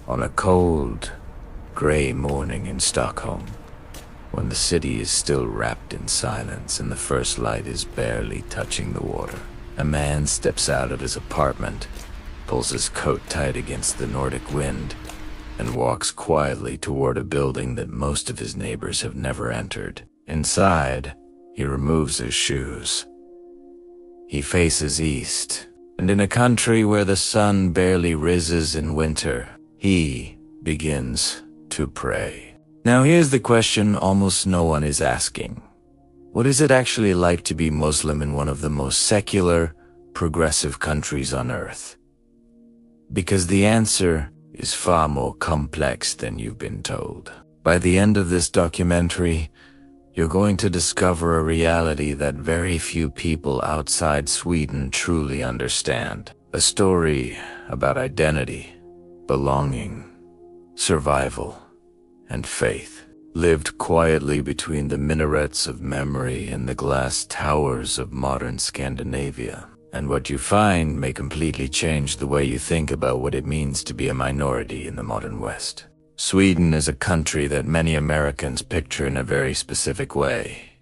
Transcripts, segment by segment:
On a cold, gray morning in Stockholm, when the city is still wrapped in silence and the first light is barely touching the water, a man steps out of his apartment, pulls his coat tight against the Nordic wind, and walks quietly toward a building that most of his neighbors have never entered. Inside, he removes his shoes. He faces east, and in a country where the sun barely rises in winter, he begins to pray. Now here's the question almost no one is asking. What is it actually like to be Muslim in one of the most secular, progressive countries on earth? Because the answer is far more complex than you've been told. By the end of this documentary, you're going to discover a reality that very few people outside Sweden truly understand. A story about identity, belonging, survival, and faith, lived quietly between the minarets of memory and the glass towers of modern Scandinavia. And what you find may completely change the way you think about what it means to be a minority in the modern West. Sweden is a country that many Americans picture in a very specific way.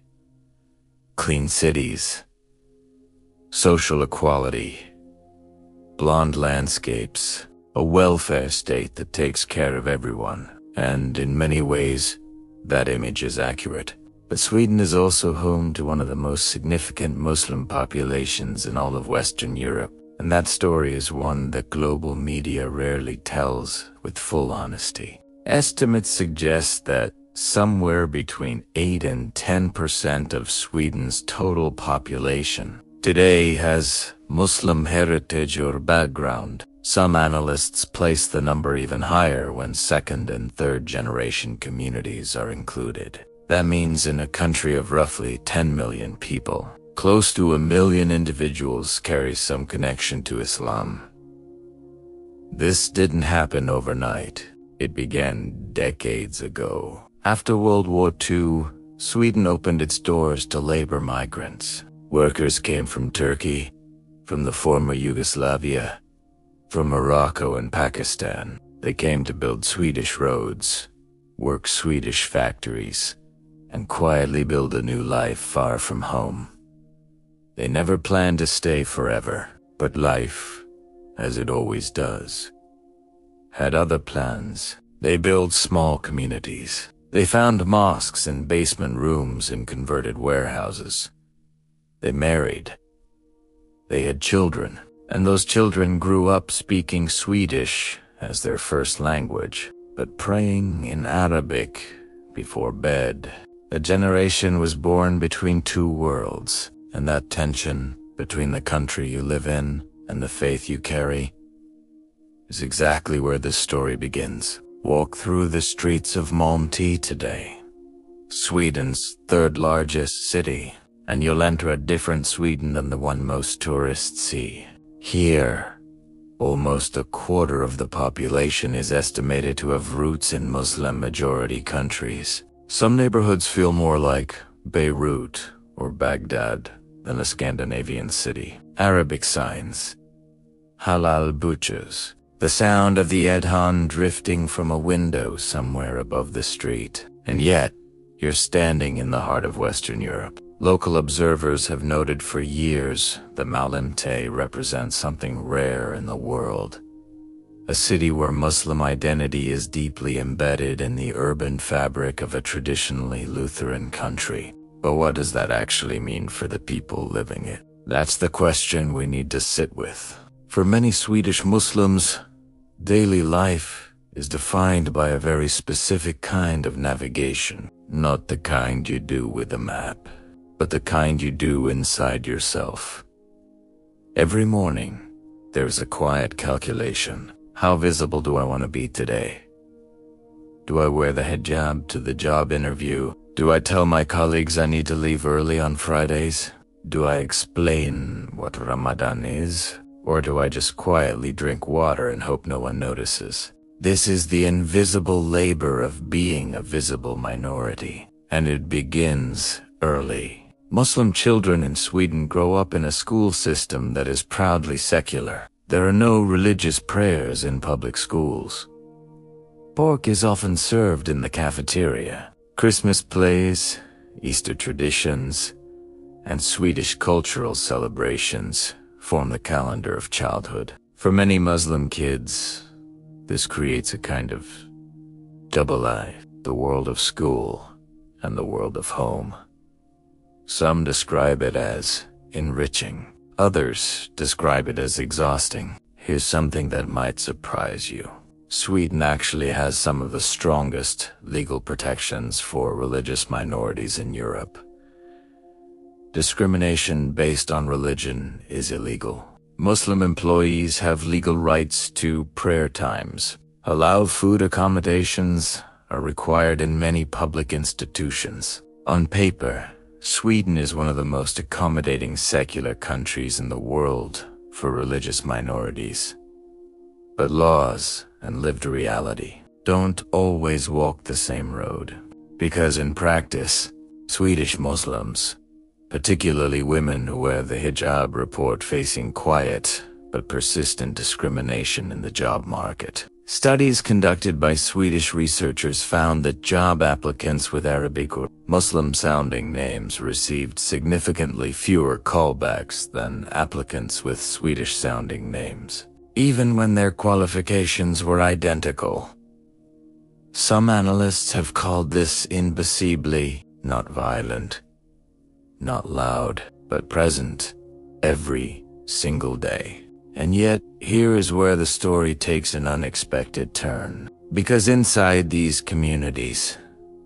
Clean cities, social equality, blonde landscapes, a welfare state that takes care of everyone. And in many ways, that image is accurate. But Sweden is also home to one of the most significant Muslim populations in all of Western Europe. And that story is one that global media rarely tells with full honesty. Estimates suggest that somewhere between 8 and 10% of Sweden's total population today has Muslim heritage or background. Some analysts place the number even higher when second and third generation communities are included. That means in a country of roughly 10 million people, close to 1 million individuals carry some connection to Islam. This didn't happen overnight. It began decades ago. After World War II, Sweden opened its doors to labor migrants. Workers came from Turkey, from the former Yugoslavia, from Morocco and Pakistan. They came to build Swedish roads, work Swedish factories, and quietly build a new life far from home. They never planned to stay forever, but life, as it always does, had other plans. They built small communities. They found mosques in basement rooms and converted warehouses. They married. They had children, and those children grew up speaking Swedish as their first language, but praying in Arabic before bed. A generation was born between two worlds, and that tension between the country you live in and the faith you carry is exactly where this story begins. Walk through the streets of Malmö today, Sweden's third largest city, and you'll enter a different Sweden than the one most tourists see. Here, almost a quarter of the population is estimated to have roots in Muslim-majority countries. Some neighborhoods feel more like Beirut or Baghdad than a Scandinavian city. Arabic signs, halal butchers, the sound of the Edhan drifting from a window somewhere above the street. And yet, you're standing in the heart of Western Europe. Local observers have noted for years that Malmö represents something rare in the world. A city where Muslim identity is deeply embedded in the urban fabric of a traditionally Lutheran country. But what does that actually mean for the people living it? That's the question we need to sit with. For many Swedish Muslims, daily life is defined by a very specific kind of navigation. Not the kind you do with a map, but the kind you do inside yourself. Every morning, there's a quiet calculation. How visible do I want to be today? Do I wear the hijab to the job interview? Do I tell my colleagues I need to leave early on Fridays? Do I explain what Ramadan is? Or do I just quietly drink water and hope no one notices? This is the invisible labor of being a visible minority, and it begins early. Muslim children in Sweden grow up in a school system that is proudly secular. There are no religious prayers in public schools. Pork is often served in the cafeteria. Christmas plays, Easter traditions, and Swedish cultural celebrations form the calendar of childhood. For many Muslim kids, this creates a kind of double life, the world of school and the world of home. Some describe it as enriching. Others describe it as exhausting. Here's something that might surprise you. Sweden actually has some of the strongest legal protections for religious minorities in Europe. Discrimination based on religion is illegal. Muslim employees have legal rights to prayer times. Allowed food accommodations are required in many public institutions. On paper, Sweden is one of the most accommodating secular countries in the world for religious minorities. But laws and lived reality don't always walk the same road. Because in practice, Swedish Muslims, particularly women who wear the hijab, report facing quiet but persistent discrimination in the job market. Studies conducted by Swedish researchers found that job applicants with Arabic or Muslim-sounding names received significantly fewer callbacks than applicants with Swedish-sounding names, even when their qualifications were identical. Some analysts have called this invisibly not violent, not loud, but present, every single day. And yet, here is where the story takes an unexpected turn. Because inside these communities,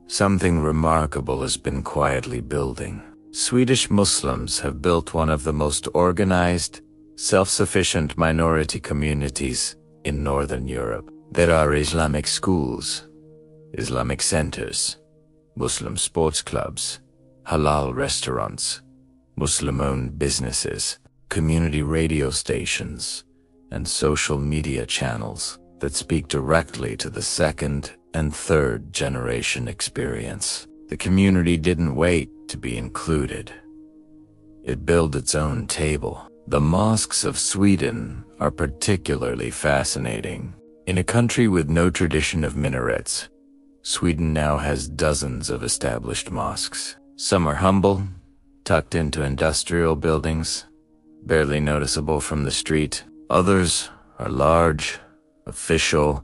something remarkable has been quietly building. Swedish Muslims have built one of the most organized, self-sufficient minority communities in Northern Europe. There are Islamic schools, Islamic centers, Muslim sports clubs, halal restaurants, Muslim-owned businesses, community radio stations, and social media channels that speak directly to the second and third generation experience. The community didn't wait to be included. It built its own table. The mosques of Sweden are particularly fascinating. In a country with no tradition of minarets, Sweden now has dozens of established mosques. Some are humble, tucked into industrial buildings, barely noticeable from the street. Others are large, official,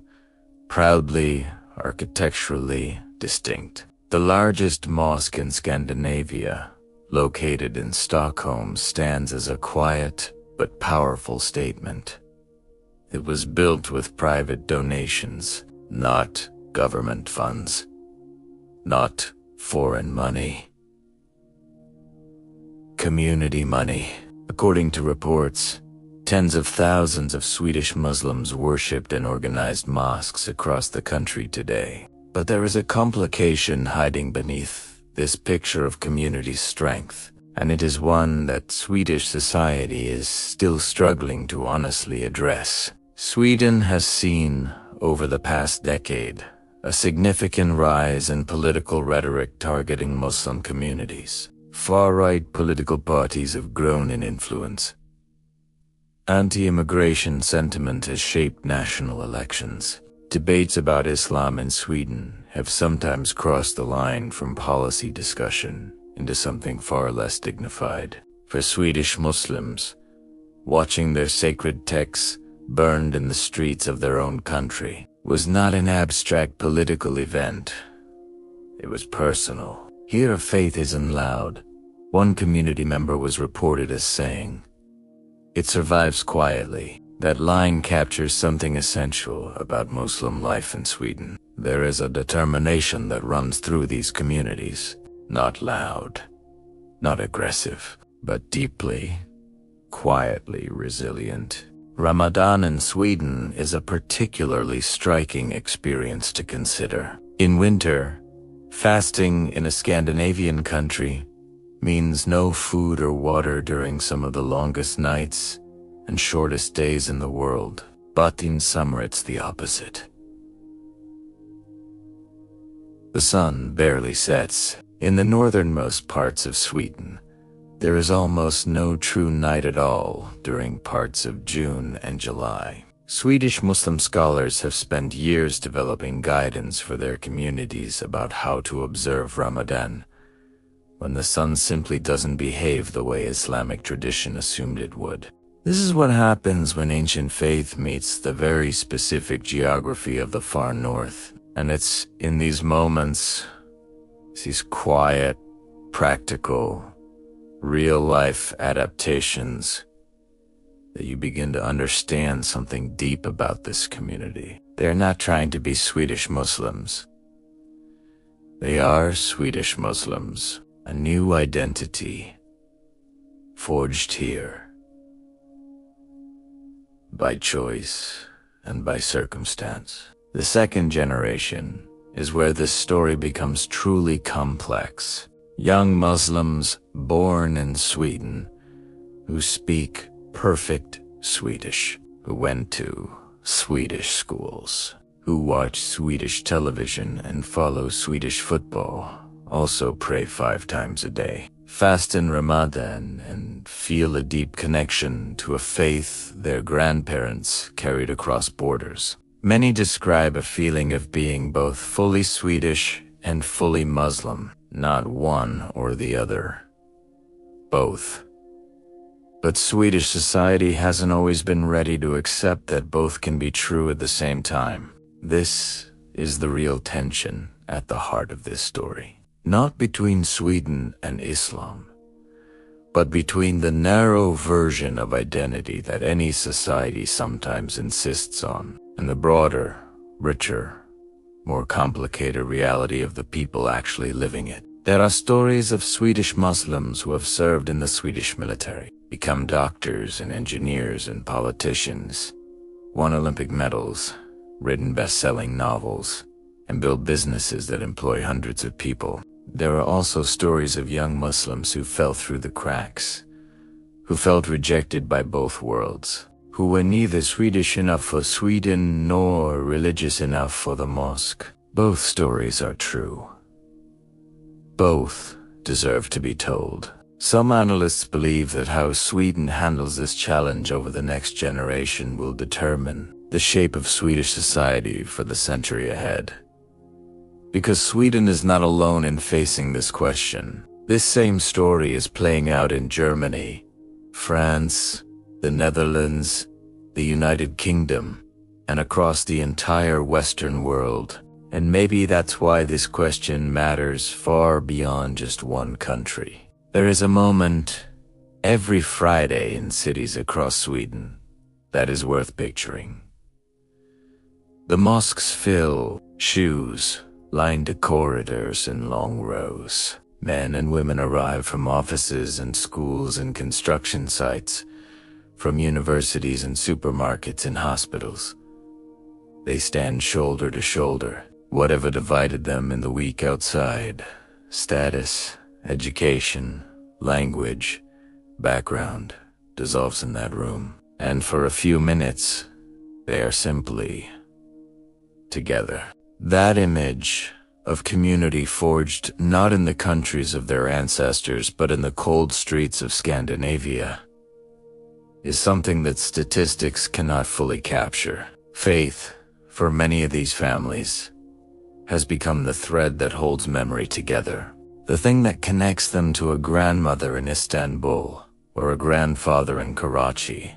proudly, architecturally distinct. The largest mosque in Scandinavia, located in Stockholm, stands as a quiet but powerful statement. It was built with private donations, not government funds, not foreign money. Community money. According to reports, tens of thousands of Swedish Muslims worshipped in organized mosques across the country today. But there is a complication hiding beneath this picture of community strength, and it is one that Swedish society is still struggling to honestly address. Sweden has seen, over the past decade, a significant rise in political rhetoric targeting Muslim communities. Far-right political parties have grown in influence. Anti-immigration sentiment has shaped national elections. Debates about Islam in Sweden have sometimes crossed the line from policy discussion into something far less dignified. For Swedish Muslims, watching their sacred texts burned in the streets of their own country was not an abstract political event. It was personal. Here faith isn't loud. One community member was reported as saying, "It survives quietly." That line captures something essential about Muslim life in Sweden. There is a determination that runs through these communities. Not loud, not aggressive, but deeply, quietly resilient. Ramadan in Sweden is a particularly striking experience to consider. In winter, fasting in a Scandinavian country means no food or water during some of the longest nights and shortest days in the world. But in summer it's the opposite. The sun barely sets. In the northernmost parts of Sweden, there is almost no true night at all during parts of June and July. Swedish Muslim scholars have spent years developing guidance for their communities about how to observe Ramadan, when the sun simply doesn't behave the way Islamic tradition assumed it would. This is what happens when ancient faith meets the very specific geography of the far north. And it's in these moments, these quiet, practical, real-life adaptations, that you begin to understand something deep about this community. They're not trying to be Swedish Muslims. They are Swedish Muslims, a new identity, forged here, by choice and by circumstance. The second generation is where this story becomes truly complex. Young Muslims born in Sweden who speak perfect Swedish, who went to Swedish schools, who watch Swedish television and follow Swedish football, also pray 5 times a day, fast in Ramadan, and feel a deep connection to a faith their grandparents carried across borders. Many describe a feeling of being both fully Swedish and fully Muslim, not one or the other. Both. But Swedish society hasn't always been ready to accept that both can be true at the same time. This is the real tension at the heart of this story. Not between Sweden and Islam, but between the narrow version of identity that any society sometimes insists on, and the broader, richer, more complicated reality of the people actually living it. There are stories of Swedish Muslims who have served in the Swedish military, become doctors and engineers and politicians, won Olympic medals, written best-selling novels, and built businesses that employ hundreds of people. There are also stories of young Muslims who fell through the cracks, who felt rejected by both worlds, who were neither Swedish enough for Sweden nor religious enough for the mosque. Both stories are true. Both deserve to be told. Some analysts believe that how Sweden handles this challenge over the next generation will determine the shape of Swedish society for the century ahead. Because Sweden is not alone in facing this question. This same story is playing out in Germany, France, the Netherlands, the United Kingdom, and across the entire Western world. And maybe that's why this question matters far beyond just one country. There is a moment every Friday in cities across Sweden that is worth picturing. The mosques fill, shoes line the corridors in long rows. Men and women arrive from offices and schools and construction sites, from universities and supermarkets and hospitals. They stand shoulder to shoulder. Whatever divided them in the week outside, status, education, language, background, dissolves in that room. And for a few minutes, they are simply together. That image of community forged not in the countries of their ancestors but in the cold streets of Scandinavia is something that statistics cannot fully capture. Faith, for many of these families, has become the thread that holds memory together. The thing that connects them to a grandmother in Istanbul or a grandfather in Karachi,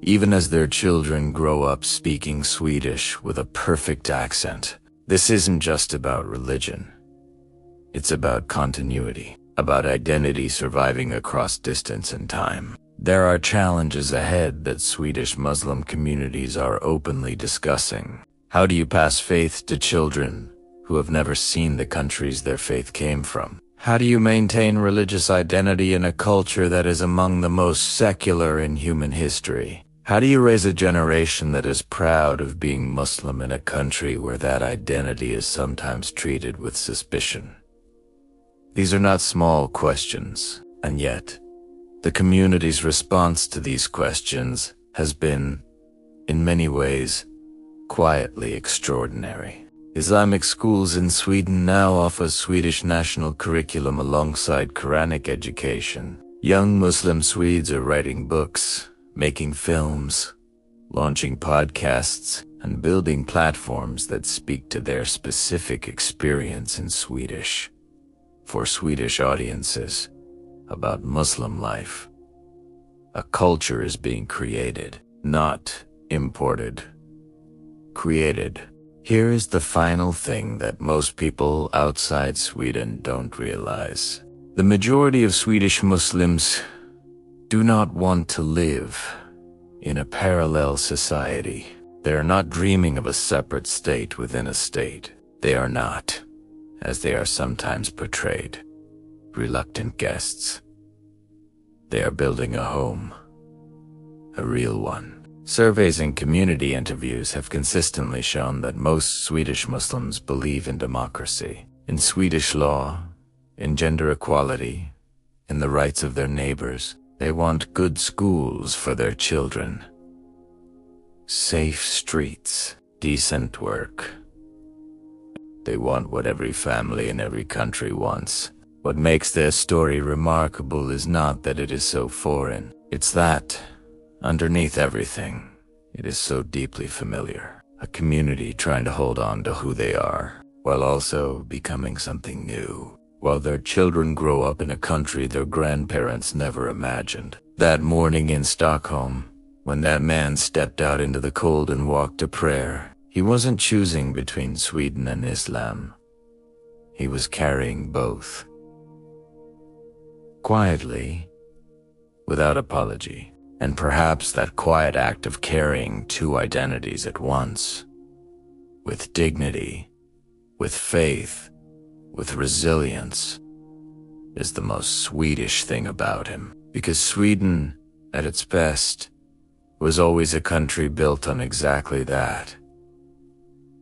even as their children grow up speaking Swedish with a perfect accent. This isn't just about religion. It's about continuity, about identity surviving across distance and time. There are challenges ahead that Swedish Muslim communities are openly discussing. How do you pass faith to children who have never seen the countries their faith came from? How do you maintain religious identity in a culture that is among the most secular in human history? How do you raise a generation that is proud of being Muslim in a country where that identity is sometimes treated with suspicion? These are not small questions, and yet, the community's response to these questions has been, in many ways, quietly extraordinary. Islamic schools in Sweden now offer Swedish national curriculum alongside Quranic education. Young Muslim Swedes are writing books, making films, launching podcasts and building platforms that speak to their specific experience in Swedish, for Swedish audiences, about Muslim life. A culture is being created, not imported. Created. Here is the final thing that most people outside Sweden don't realize. The majority of Swedish Muslims do not want to live in a parallel society. They are not dreaming of a separate state within a state. They are not, as they are sometimes portrayed, reluctant guests. They are building a home, a real one. Surveys and community interviews have consistently shown that most Swedish Muslims believe in democracy, in Swedish law, in gender equality, in the rights of their neighbors. They want good schools for their children, safe streets, decent work. They want what every family in every country wants. What makes their story remarkable is not that it is so foreign. It's that, underneath everything, it is so deeply familiar. A community trying to hold on to who they are, while also becoming something new. While their children grow up in a country their grandparents never imagined. That morning in Stockholm, when that man stepped out into the cold and walked to prayer, he wasn't choosing between Sweden and Islam. He was carrying both. Quietly, without apology, and perhaps that quiet act of carrying two identities at once, with dignity, with faith, with resilience, is the most Swedish thing about him. Because Sweden, at its best, was always a country built on exactly that.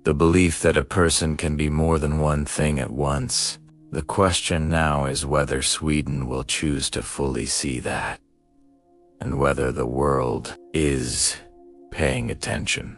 The belief that a person can be more than one thing at once. The question now is whether Sweden will choose to fully see that, and whether the world is paying attention.